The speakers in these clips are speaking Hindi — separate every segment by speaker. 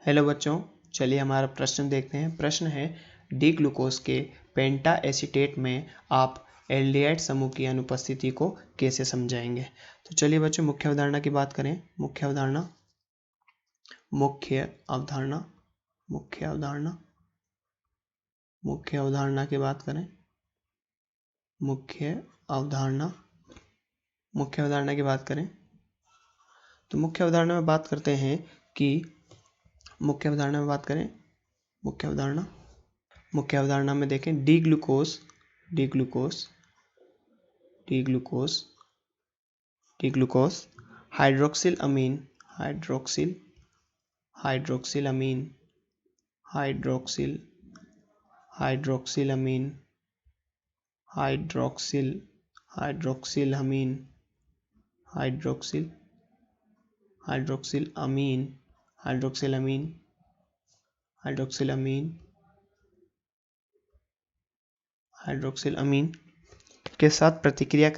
Speaker 1: हेलो बच्चों, चलिए हमारा प्रश्न देखते हैं। प्रश्न है डी ग्लूकोज के पेंटा एसीटेट में आप एल्डिहाइड समूह की अनुपस्थिति को कैसे समझाएंगे। तो चलिए बच्चों मुख्य अवधारणा की बात करें। मुख्य अवधारणा की बात करें। मुख्य अवधारणा की बात करें तो मुख्य अवधारणा में बात करते हैं कि मुख्य अवधारणा में देखें डी ग्लूकोज हाइड्रोक्सिल अमीन के साथ प्रतिक्रिया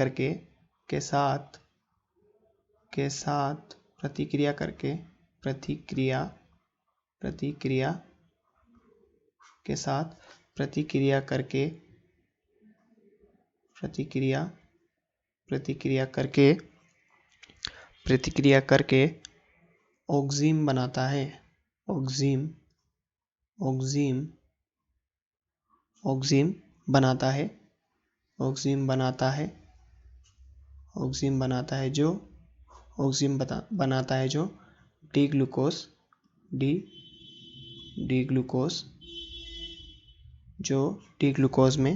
Speaker 1: करके ऑक्सीम बनाता है। ऑक्सीम बनाता है जो डी ग्लूकोज में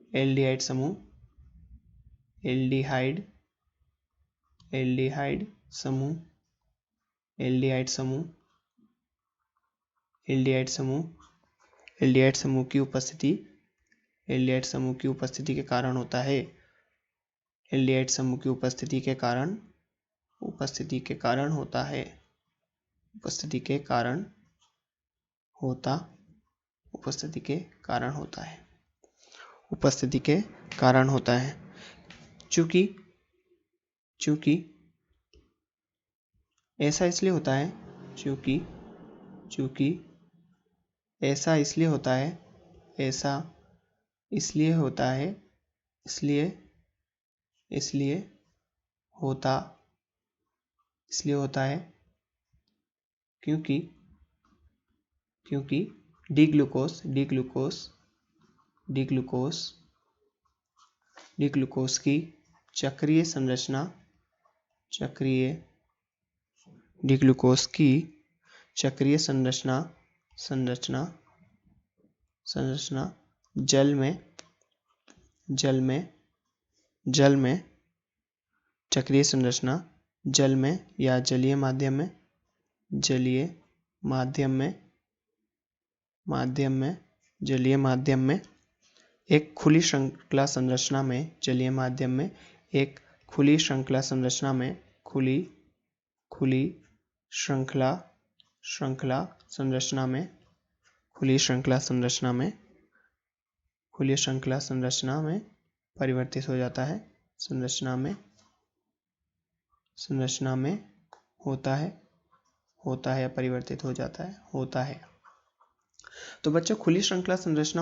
Speaker 1: एल्डिहाइड समूह की उपस्थिति के कारण होता है। उपस्थिति के कारण होता है। चूंकि ऐसा इसलिए होता है क्योंकि डी ग्लूकोज की चक्रीय संरचना जल में या जलीय माध्यम में एक खुली श्रृंखला संरचना में परिवर्तित हो जाता है। तो बच्चों खुली श्रृंखला संरचना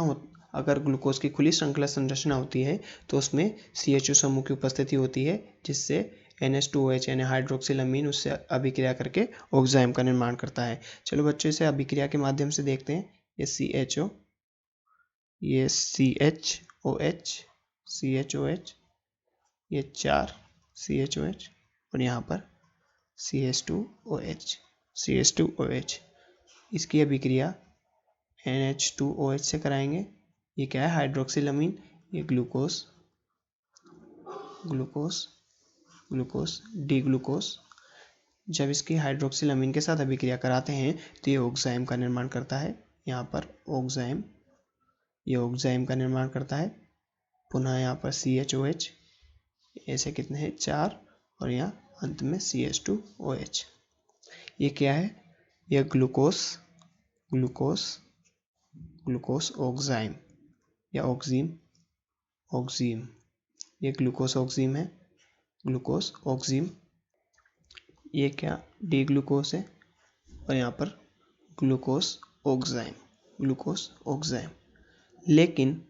Speaker 1: अगर ग्लूकोज की खुली श्रृंखला संरचना होती है तो उसमें CHO समूह की उपस्थिति होती है, जिससे NH2OH यानी हाइड्रोक्सिल अमीन उससे अभिक्रिया करके ऑक्साइम का निर्माण करता है। चलो बच्चों इसे अभिक्रिया के माध्यम से देखते हैं। ये CHOH, ये 4 CHOH और यहाँ पर CH2OH। इसकी अभिक्रिया NH2OH से कराएंगे। ये क्या है? हाइड्रोक्सिल अमीन। ये ग्लूकोज डी ग्लूकोज। जब इसकी हाइड्रोक्सिल अमीन के साथ अभिक्रिया कराते हैं तो ये ऑक्साइम का निर्माण करता है। यहाँ पर ये ऑक्साइम का निर्माण करता है। पुनः यहाँ पर CHOH, ऐसे कितने हैं? 4 और यहाँ अंत में CH2OH। ये क्या है? यह ग्लूकोज ऑक्साइम या ऑक्सीम। ये ग्लूकोज ऑक्सीम है। ये क्या डी ग्लूकोस है और यहाँ पर ग्लूकोस ऑक्साइम, ग्लूकोस ऑक्साइम। लेकिन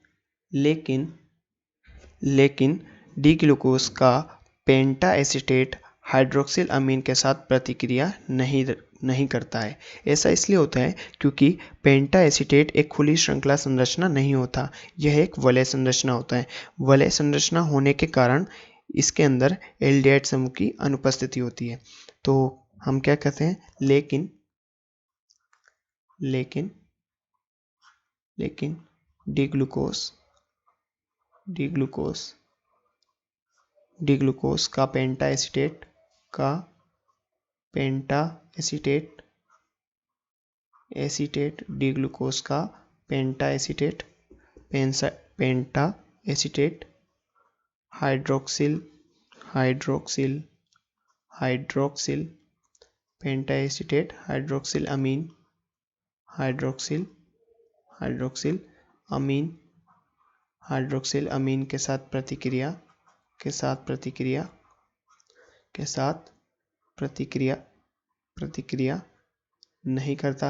Speaker 1: लेकिन लेकिन डी ग्लूकोस का पेंटा एसीटेट हाइड्रोक्सिल अमीन के साथ प्रतिक्रिया नहीं करता है। ऐसा इसलिए होता है क्योंकि पेंटा एसीटेट एक खुली श्रृंखला संरचना नहीं होता, यह एक वलय संरचना होता है। वलय संरचना होने के कारण इसके अंदर एल्डिहाइड समूह की अनुपस्थिति होती है। तो हम क्या कहते हैं, लेकिन लेकिन लेकिन डी ग्लूकोस का पेंटा एसीटेट डी ग्लूकोस का पेंटा एसीटेट हाइड्रोक्सिल पेंटा एसीटेट हाइड्रोक्सिल अमीन के साथ प्रतिक्रिया नहीं करता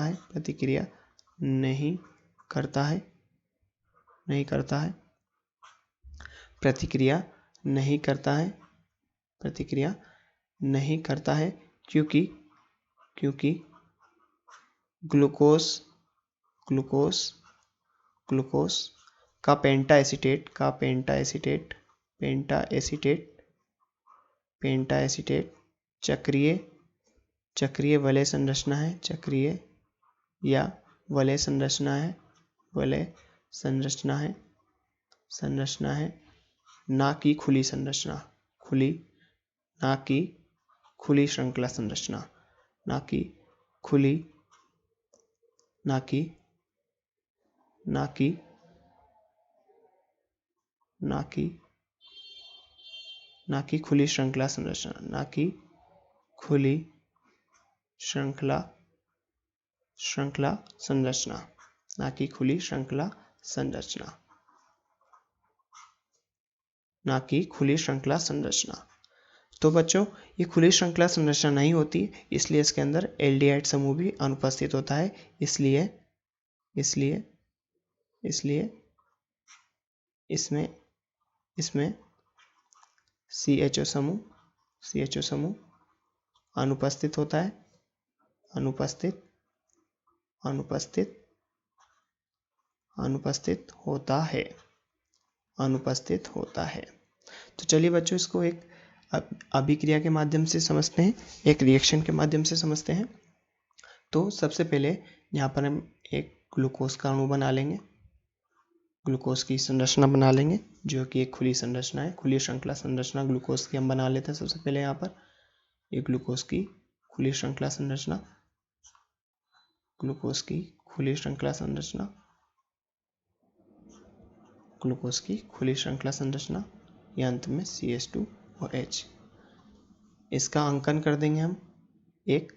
Speaker 1: है, क्योंकि ग्लूकोस का पेंटा एसीटेट चक्रीय वलय संरचना है, ना कि खुली श्रृंखला संरचना, ना कि खुली श्रृंखला संरचना। तो बच्चों, ये खुली श्रृंखला संरचना नहीं होती, इसलिए इसके अंदर एल्डिहाइड समूह भी अनुपस्थित होता है। इसलिए इसमें CHO समूह अनुपस्थित होता है। तो चलिए बच्चों, इसको एक अभिक्रिया के माध्यम से समझते हैं, एक रिएक्शन के माध्यम से समझते हैं। तो सबसे पहले यहाँ पर हम एक ग्लूकोज का अणु बना लेंगे, ग्लूकोज की संरचना बना लेंगे, जो कि एक खुली संरचना है, खुली श्रृंखला संरचना ग्लूकोज की हम बना लेते हैं। सबसे पहले यहाँ पर एक ग्लूकोज की खुली श्रृंखला संरचना, या अंत में CH2OH। इसका अंकन कर देंगे हम 1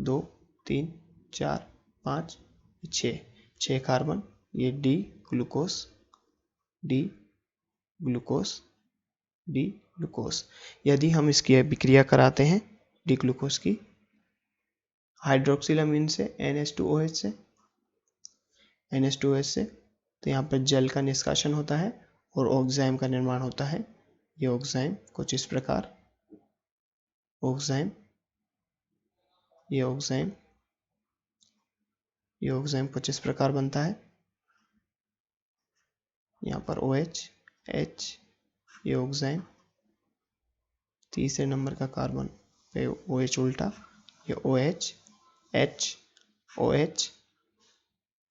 Speaker 1: 2 3 4 5 6 कार्बन, ये डी ग्लूकोस। यदि हम इसकी अभिक्रिया कराते हैं डी ग्लूकोस की हाइड्रोक्सिल अमीन से NH2OH से, तो यहाँ पर जल का निष्कासन होता है और ऑक्साइम का निर्माण होता है। ये ऑक्साइम कुछ इस प्रकार, ये ऑक्साइम कुछ इस प्रकार बनता है। यहाँ पर OH, H, ये ऑक्साइम, तीसरे नंबर का कार्बन पे OH उल्टा, ये OH,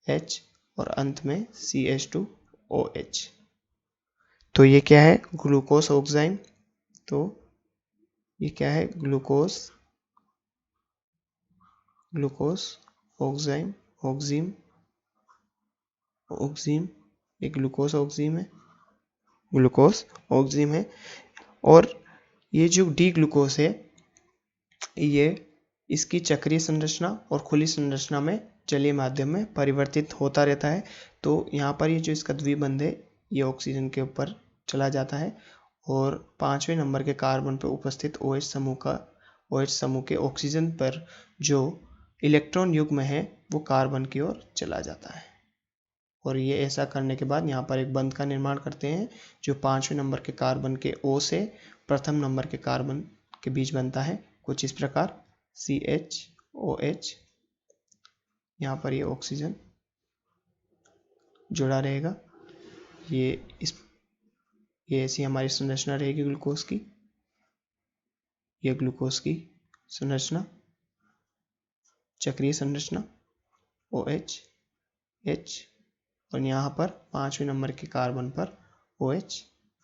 Speaker 1: H और अंत में CH2OH। तो ये क्या है, ग्लूकोस ऑक्साइम। तो ये क्या है, ग्लूकोस ऑक्साइम, एक ग्लूकोस ऑक्सीम है। और ये जो डी ग्लूकोस है, ये इसकी चक्रीय संरचना और खुली संरचना में जलीय माध्यम में परिवर्तित होता रहता है। तो यहाँ पर ये जो इसका द्विबंध है, ये ऑक्सीजन के ऊपर चला जाता है और 5वें नंबर के कार्बन पर उपस्थित OH समूह का OH समूह के ऑक्सीजन पर जो इलेक्ट्रॉन युग्म है वो कार्बन की ओर चला जाता है। और ये ऐसा करने के बाद यहाँ पर एक बंध का निर्माण करते हैं जो 5वें नंबर के कार्बन के O से प्रथम नंबर के कार्बन के बीच बनता है, कुछ इस प्रकार CHOH। यहाँ पर ये ऑक्सीजन जुड़ा रहेगा। ये ऐसी हमारी संरचना रहेगी ग्लूकोज की। ये ग्लूकोज की संरचना, चक्रीय संरचना OH H, और यहाँ पर 5वें नंबर के कार्बन पर OH,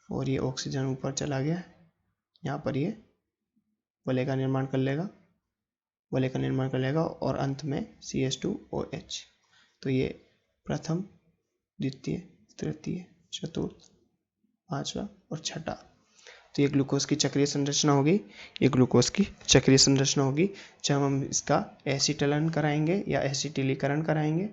Speaker 1: और ये ऑक्सीजन ऊपर चला गया है। यहाँ पर ये वलय का निर्माण कर लेगा और अंत में CH2OH। तो ये प्रथम, द्वितीय, तृतीय, चतुर्थ, पांचवा और छठा। तो ये ग्लूकोज की चक्रीय संरचना होगी। जब हम इसका एसिटिलीकरण कराएंगे या एसिटिलीकरण कराएंगे,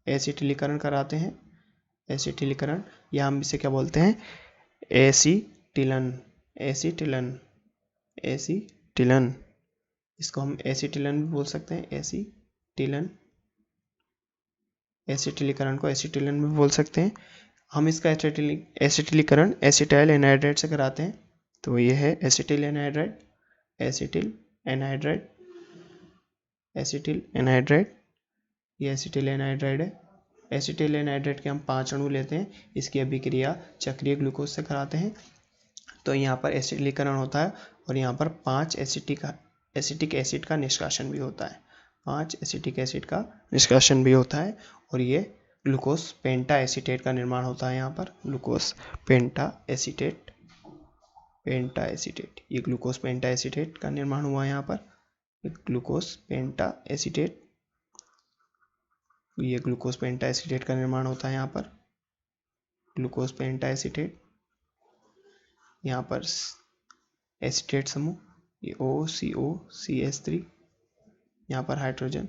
Speaker 1: एसिटिलीकरण कराते हैं, या हम इसे क्या बोलते हैं, एसिटिलन। इसको हम एसिटिलन भी बोल सकते हैं, एसिटिलीकरण को एसिटिलन भी बोल सकते हैं। हम इसका एसिटिलीकरण एसिटाइल एनहाइड्राइड से कराते हैं। तो ये है एसिटिल एनहाइड्राइड, ये एसिटिल एनहाइड्राइड है। एसिटिल एनहाइड्राइड के हम 5 अणु लेते हैं, इसकी अभिक्रिया चक्रीय ग्लूकोज से कराते हैं। तो यहाँ पर एसिटिलीकरण होता है और यहाँ पर 5 एसिटिक एसिड का निष्कासन भी होता है, और ये ग्लूकोज पेंटा एसीटेट का निर्माण होता है। यहाँ पर ग्लूकोज पेंटा एसीटेट, ये ग्लूकोज पेंटा एसीटेट का निर्माण हुआ है। यहाँ पर ग्लूकोज पेंटा एसीटेट, ये ग्लूकोज पेंटा एसीटेट का निर्माण होता है। यहाँ पर ग्लूकोज पेंटा एसीटेट, यहाँ पर एसीटेट समूह, ये OCOCH3, यहाँ पर हाइड्रोजन,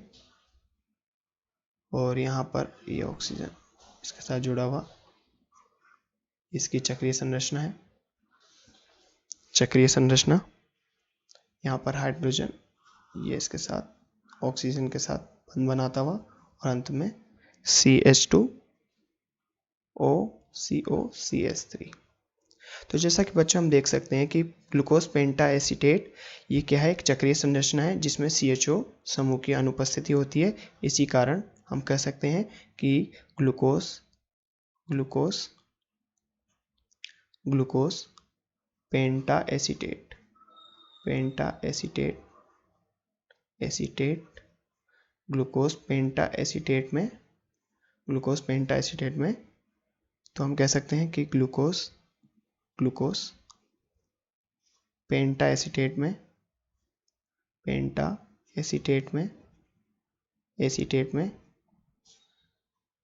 Speaker 1: और यहाँ पर ये ऑक्सीजन इसके साथ जुड़ा हुआ। इसकी चक्रीय संरचना, यहाँ पर हाइड्रोजन, ये इसके साथ ऑक्सीजन के साथ बंध बनाता हुआ, और अंत में CH2OCOCH3। तो जैसा कि बच्चों हम देख सकते हैं कि ग्लूकोज पेंटा एसीटेट ये क्या है, एक चक्रीय संरचना है जिसमें CHO समूह की अनुपस्थिति होती है। इसी कारण हम कह सकते हैं कि ग्लूकोज पेंटा एसीटेट ग्लूकोज पेंटा एसीटेट में तो हम कह सकते हैं कि ग्लूकोज पेंटा एसीटेट में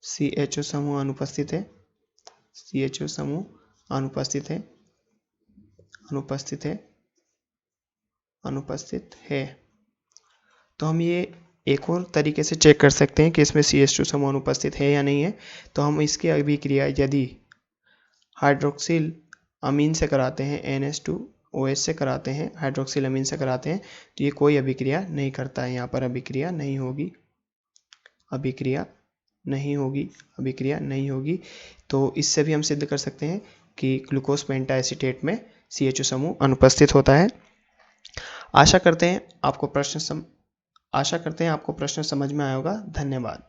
Speaker 1: CHO समूह अनुपस्थित है। तो हम ये एक और तरीके से चेक कर सकते हैं कि इसमें CH2 समूह अनुपस्थित है या नहीं है। तो हम इसकी अभिक्रिया यदि हाइड्रोक्सिल अमीन से कराते हैं, NH2OH से कराते हैं, हाइड्रोक्सिल अमीन से कराते हैं, तो ये कोई अभिक्रिया नहीं करता है। यहाँ पर अभिक्रिया नहीं होगी। तो इससे भी हम सिद्ध कर सकते हैं कि ग्लूकोज पेंटा एसीटेट में CHO समूह अनुपस्थित होता है। आशा करते हैं आपको प्रश्न समझ में आया होगा। धन्यवाद।